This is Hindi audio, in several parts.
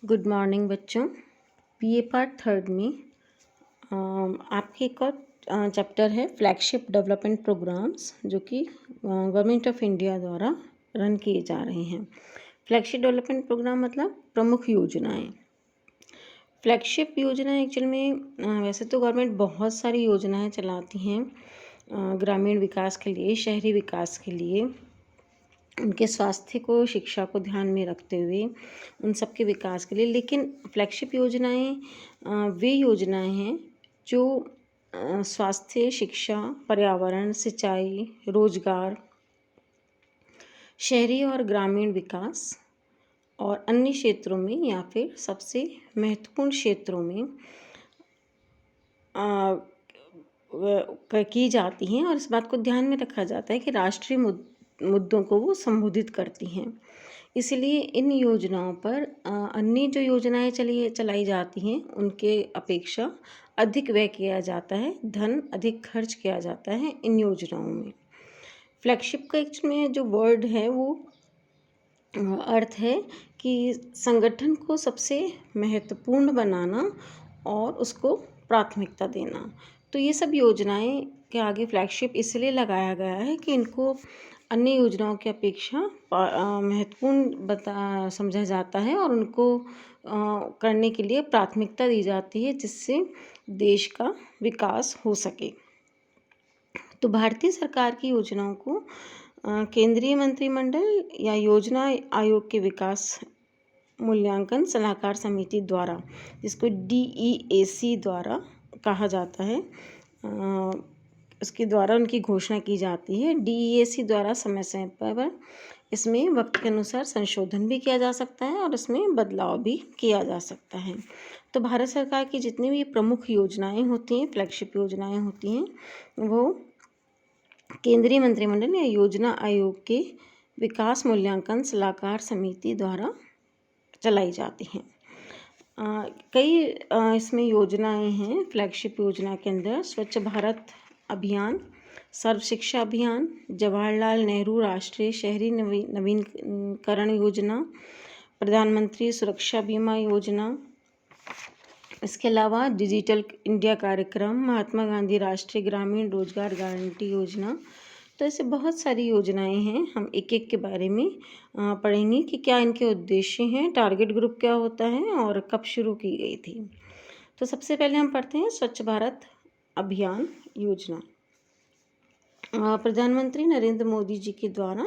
गुड मॉर्निंग बच्चों। बीए पार्ट थर्ड में आपके एक और चैप्टर है फ्लैगशिप डेवलपमेंट प्रोग्राम्स, जो कि गवर्नमेंट ऑफ इंडिया द्वारा रन किए जा रहे हैं। फ्लैगशिप डेवलपमेंट प्रोग्राम मतलब प्रमुख योजनाएं। फ्लैगशिप योजना एक्चुअल में वैसे तो गवर्नमेंट बहुत सारी योजनाएं चलाती हैं ग्रामीण विकास के लिए, शहरी विकास के लिए, उनके स्वास्थ्य को, शिक्षा को ध्यान में रखते हुए उन सब के विकास के लिए। लेकिन फ्लैगशिप योजनाएं वे योजनाएं हैं जो स्वास्थ्य, शिक्षा, पर्यावरण, सिंचाई, रोजगार, शहरी और ग्रामीण विकास और अन्य क्षेत्रों में या फिर सबसे महत्वपूर्ण क्षेत्रों में की जाती हैं, और इस बात को ध्यान में रखा जाता है कि राष्ट्रीय मुद्दों को वो संबोधित करती हैं। इसलिए इन योजनाओं पर अन्य जो योजनाएं चलाई जाती हैं उनके अपेक्षा अधिक व्यय किया जाता है, धन अधिक खर्च किया जाता है इन योजनाओं में। फ्लैगशिप का में जो वर्ड है वो अर्थ है कि संगठन को सबसे महत्वपूर्ण बनाना और उसको प्राथमिकता देना। तो ये सब योजनाएं के आगे फ्लैगशिप इसलिए लगाया गया है कि इनको अन्य योजनाओं की अपेक्षा महत्वपूर्ण समझा जाता है और उनको करने के लिए प्राथमिकता दी जाती है, जिससे देश का विकास हो सके। तो भारतीय सरकार की योजनाओं को केंद्रीय मंत्रिमंडल या योजना आयोग के विकास मूल्यांकन सलाहकार समिति द्वारा, जिसको DEAC द्वारा कहा जाता है, उसके द्वारा उनकी घोषणा की जाती है। DEAC द्वारा समय समय पर इसमें वक्त के अनुसार संशोधन भी किया जा सकता है और इसमें बदलाव भी किया जा सकता है। तो भारत सरकार की जितनी भी प्रमुख योजनाएं होती हैं, फ्लैगशिप योजनाएं होती हैं, वो केंद्रीय मंत्रिमंडल या योजना आयोग के विकास मूल्यांकन सलाहकार समिति द्वारा चलाई जाती हैं। कई इसमें योजनाएं हैं फ्लैगशिप योजना के अंदर। स्वच्छ भारत अभियान, सर्व शिक्षा अभियान, जवाहरलाल नेहरू राष्ट्रीय शहरी नवीनकरण योजना, प्रधानमंत्री सुरक्षा बीमा योजना, इसके अलावा डिजिटल इंडिया कार्यक्रम, महात्मा गांधी राष्ट्रीय ग्रामीण रोजगार गारंटी योजना। तो ऐसे बहुत सारी योजनाएं हैं। हम एक एक के बारे में पढ़ेंगे कि क्या इनके उद्देश्य हैं, टारगेट ग्रुप क्या होता है और कब शुरू की गई थी। तो सबसे पहले हम पढ़ते हैं स्वच्छ भारत अभियान योजना। प्रधानमंत्री नरेंद्र मोदी जी के द्वारा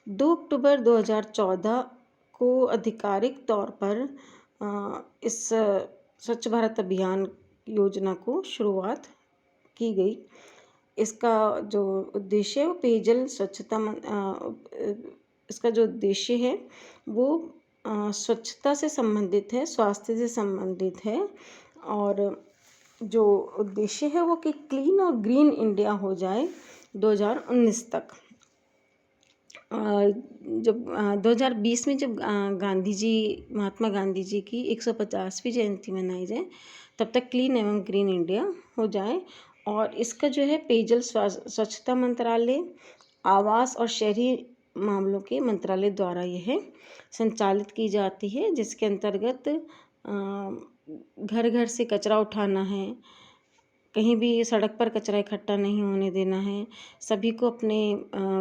2 अक्टूबर 2014 को आधिकारिक तौर पर इस स्वच्छ भारत अभियान योजना को शुरुआत की गई। इसका जो उद्देश्य है वो पेयजल स्वच्छता, इसका जो उद्देश्य है वो स्वच्छता से संबंधित है, स्वास्थ्य से संबंधित है, और जो उद्देश्य है वो कि क्लीन और ग्रीन इंडिया हो जाए 2019 तक। जब 2020 में जब महात्मा गांधी जी की 150वीं जयंती मनाई जाए, तब तक क्लीन एवं ग्रीन इंडिया हो जाए। और इसका जो है पेयजल स्वच्छता मंत्रालय, आवास और शहरी मामलों के मंत्रालय द्वारा यह संचालित की जाती है, जिसके अंतर्गत घर घर से कचरा उठाना है, कहीं भी सड़क पर कचरा इकट्ठा नहीं होने देना है, सभी को अपने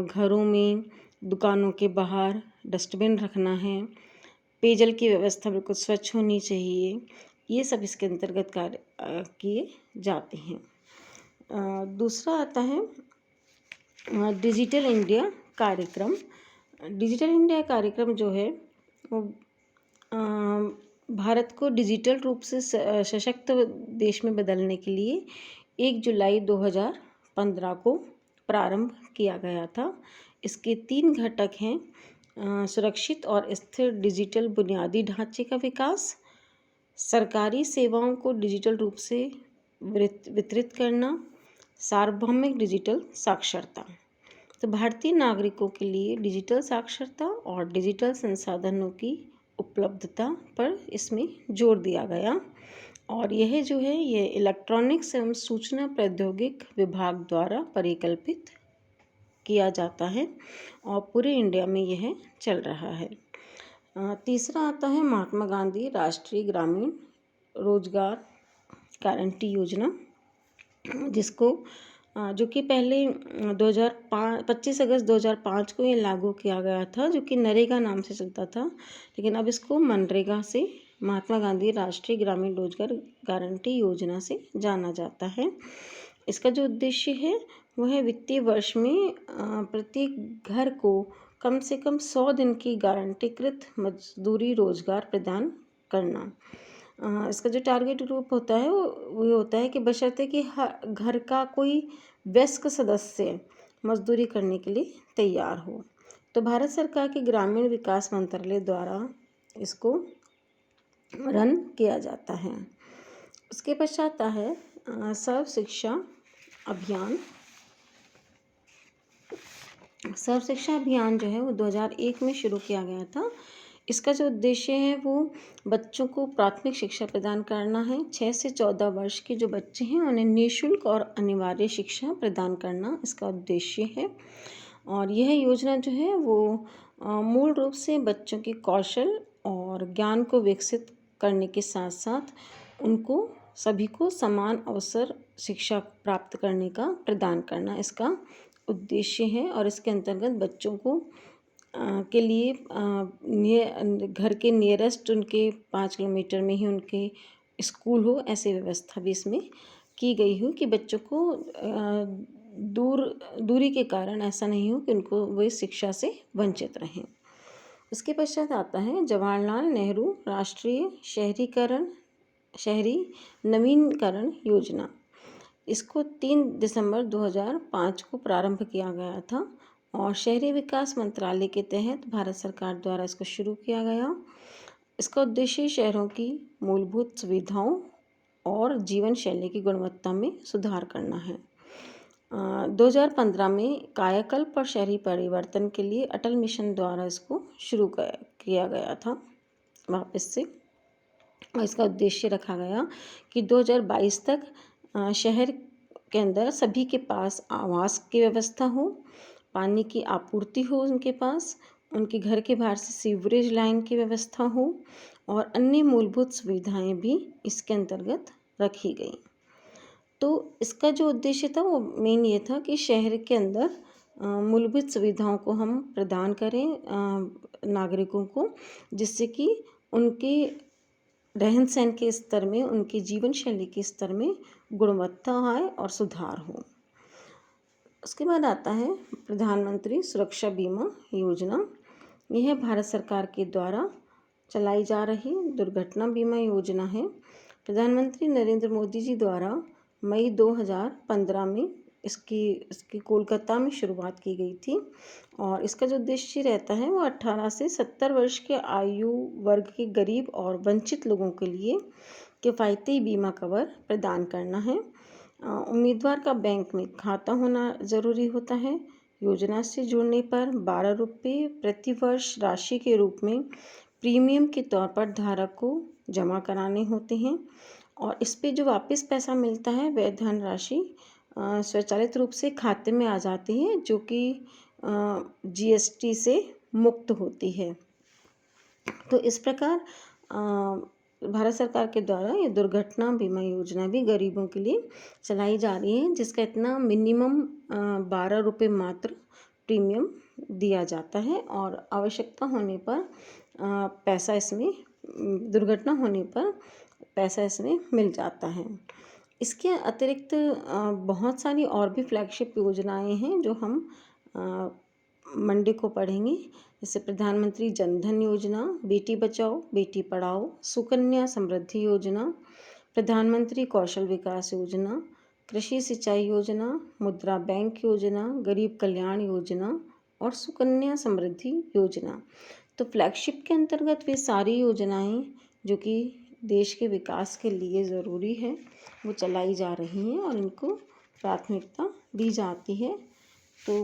घरों में, दुकानों के बाहर डस्टबिन रखना है, पेयजल की व्यवस्था बिल्कुल स्वच्छ होनी चाहिए। ये सब इसके अंतर्गत कार्य किए जाते हैं। दूसरा आता है डिजिटल इंडिया कार्यक्रम। डिजिटल इंडिया कार्यक्रम जो है वो भारत को डिजिटल रूप से सशक्त देश में बदलने के लिए 1 जुलाई 2015 को प्रारंभ किया गया था। इसके 3 घटक हैं: सुरक्षित और स्थिर डिजिटल बुनियादी ढांचे का विकास, सरकारी सेवाओं को डिजिटल रूप से वितरित करना, सार्वभौमिक डिजिटल साक्षरता। तो भारतीय नागरिकों के लिए डिजिटल साक्षरता और डिजिटल संसाधनों की उपलब्धता पर इसमें जोर दिया गया, और यह जो है ये इलेक्ट्रॉनिक्स एवं सूचना प्रौद्योगिकी विभाग द्वारा परिकल्पित किया जाता है और पूरे इंडिया में यह चल रहा है। तीसरा आता है महात्मा गांधी राष्ट्रीय ग्रामीण रोजगार गारंटी योजना, जिसको जो कि पहले 25 अगस्त 2005 को ये लागू किया गया था, जो कि नरेगा नाम से चलता था, लेकिन अब इसको मनरेगा से महात्मा गांधी राष्ट्रीय ग्रामीण रोजगार गारंटी योजना से जाना जाता है। इसका जो उद्देश्य है वह है वित्तीय वर्ष में प्रत्येक घर को कम से कम 100 दिन की गारंटीकृत मजदूरी रोजगार प्रदान करना। इसका जो टारगेट ग्रुप होता है वो ये होता है कि बशर्ते कि घर का कोई वयस्क सदस्य मजदूरी करने के लिए तैयार हो। तो भारत सरकार के ग्रामीण विकास मंत्रालय द्वारा इसको रन किया जाता है। उसके पश्चात है सर्व शिक्षा अभियान। सर्व शिक्षा अभियान जो है वो 2001 में शुरू किया गया था। इसका जो उद्देश्य है वो बच्चों को प्राथमिक शिक्षा प्रदान करना है। 6 से 14 वर्ष के जो बच्चे हैं उन्हें निःशुल्क और अनिवार्य शिक्षा प्रदान करना इसका उद्देश्य है। और यह योजना जो है वो मूल रूप से बच्चों के कौशल और ज्ञान को विकसित करने के साथ साथ उनको सभी को समान अवसर शिक्षा प्राप्त करने का प्रदान करना इसका उद्देश्य है। और इसके अंतर्गत बच्चों को के लिए घर के नियरेस्ट उनके 5 किलोमीटर में ही उनके स्कूल हो, ऐसी व्यवस्था भी इसमें की गई हो कि बच्चों को दूरी के कारण ऐसा नहीं हो कि उनको वे शिक्षा से वंचित रहें। उसके पश्चात आता है जवाहरलाल नेहरू राष्ट्रीय शहरी नवीनीकरण योजना। इसको 3 दिसंबर 2005 को प्रारंभ किया गया था और शहरी विकास मंत्रालय के तहत भारत सरकार द्वारा इसको शुरू किया गया। इसका उद्देश्य शहरों की मूलभूत सुविधाओं और जीवन शैली की गुणवत्ता में सुधार करना है। 2015 में कायाकल्प और शहरी परिवर्तन के लिए अटल मिशन द्वारा इसको शुरू किया गया था वापस से। और इसका उद्देश्य रखा गया कि 2022 तक शहर के अंदर सभी के पास आवास की व्यवस्था हो, पानी की आपूर्ति हो उनके पास, उनके घर के बाहर से सीवरेज लाइन की व्यवस्था हो और अन्य मूलभूत सुविधाएं भी इसके अंतर्गत रखी गई। तो इसका जो उद्देश्य था वो मेन ये था कि शहर के अंदर मूलभूत सुविधाओं को हम प्रदान करें नागरिकों को, जिससे कि उनके रहन सहन के स्तर में, उनकी जीवन शैली के स्तर में गुणवत्ता आए और सुधार हो। उसके बाद आता है प्रधानमंत्री सुरक्षा बीमा योजना। यह भारत सरकार के द्वारा चलाई जा रही दुर्घटना बीमा योजना है। प्रधानमंत्री नरेंद्र मोदी जी द्वारा मई 2015 में इसकी कोलकाता में शुरुआत की गई थी और इसका जो उद्देश्य रहता है वो 18 से 70 वर्ष के आयु वर्ग के गरीब और वंचित लोगों के लिए किफ़ायती बीमा कवर प्रदान करना है। उम्मीदवार का बैंक में खाता होना ज़रूरी होता है। योजना से जुड़ने पर 12 रुपये प्रति वर्ष राशि के रूप में प्रीमियम के तौर पर धारक को जमा कराने होते हैं और इस पे जो वापस पैसा मिलता है वह धनराशि स्वचालित रूप से खाते में आ जाती है, जो कि GST से मुक्त होती है। तो इस प्रकार भारत सरकार के द्वारा ये दुर्घटना बीमा योजना भी गरीबों के लिए चलाई जा रही है, जिसका इतना मिनिमम 12 रुपये मात्र प्रीमियम दिया जाता है और आवश्यकता होने पर पैसा इसमें दुर्घटना होने पर पैसा इसमें मिल जाता है। इसके अतिरिक्त बहुत सारी और भी फ्लैगशिप योजनाएं हैं जो हम मंडे को पढ़ेंगे, जैसे प्रधानमंत्री जनधन योजना, बेटी बचाओ बेटी पढ़ाओ, सुकन्या समृद्धि योजना, प्रधानमंत्री कौशल विकास योजना, कृषि सिंचाई योजना, मुद्रा बैंक योजना, गरीब कल्याण योजना और सुकन्या समृद्धि योजना। तो फ्लैगशिप के अंतर्गत वे सारी योजनाएं जो कि देश के विकास के लिए ज़रूरी है वो चलाई जा रही हैं और इनको प्राथमिकता दी जाती है। तो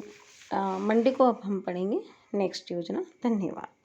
मंडे को अब हम पढ़ेंगे नेक्स्ट योजना। धन्यवाद।